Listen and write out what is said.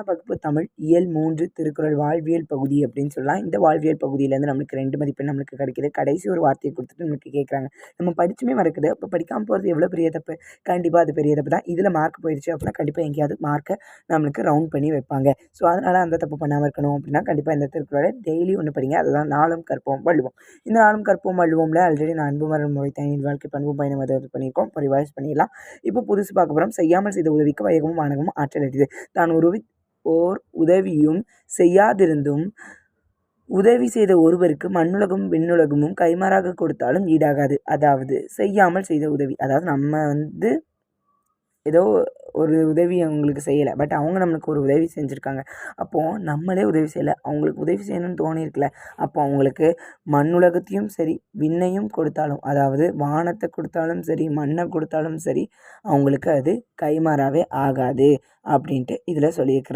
வகுப்பு தமிழ் இயல் 3 திருக்குறள் வாழ்வியல் பகுதி அப்படின்னு சொல்லலாம். இந்த வாழ்வியல் பகுதியிலேருந்து நம்மளுக்கு 2 மதிப்பெண் நம்மளுக்கு கிடைக்குது. கடைசி ஒரு வார்த்தையை கொடுத்துட்டு நம்மளுக்கு கேட்குறாங்க. நம்ம படிச்சுமே மறக்குது. அப்போ படிக்காமல் போகிறது எவ்வளோ பெரிய தப்பு? கண்டிப்பாக அது பெரிய தப்பு தான். இதில் மார்க் போயிடுச்சு அப்படின்னா கண்டிப்பாக எங்கேயாவது மார்க்கை நம்மளுக்கு ரவுண்ட் பண்ணி வைப்பாங்க. ஸோ அதனால் அந்த தப்பு பண்ணாமல் இருக்கணும் அப்படின்னா கண்டிப்பாக இந்த திருக்குறளை டெய்லி ஒன்று படிங்க. அதுதான் நாளும் கற்போம் வள்ளுவோம். இந்த நாளும் கற்போம் வள்ளுவோம்ல ஆல்ரெடி நான் அன்பு மரம் முறை தனி வாழ்க்கை பண்பும் பயணம் அது பண்ணியிருக்கோம். இப்போ ரிவைஸ் பண்ணிடலாம். இப்போ புதுசு பார்க்க போகிறோம். செய்யாமல் செய்த உதவிக்கு வையகமும் வானகமும் ஆற்றல் அளித்தது. தான் ஓர் உதவியும் செய்யாதிருந்தும் உதவி செய்த ஒருவருக்கு மண்ணுலகும் விண்ணுலகமும் கைமாறாக கொடுத்தாலும் ஈடாகாது. அதாவது செய்யாமல் செய்த உதவி, அதாவது நம்ம ஏதோ ஒரு உதவி அவங்களுக்கு செய்யலை, பட் அவங்க நம்மளுக்கு ஒரு உதவி செஞ்சுருக்காங்க. அப்போது நம்மளே உதவி செய்யலை, அவங்களுக்கு உதவி செய்யணும்னு தோணியிருக்குல்ல, அப்போ அவங்களுக்கு மண்ணுலகத்தையும் சரி விண்ணையும் கொடுத்தாலும், அதாவது வானத்தை கொடுத்தாலும் சரி மண்ணை கொடுத்தாலும் சரி அவங்களுக்கு அது கைமாறாவே ஆகாது அப்படின்ட்டு இதில் சொல்லியிருக்கிறாங்க.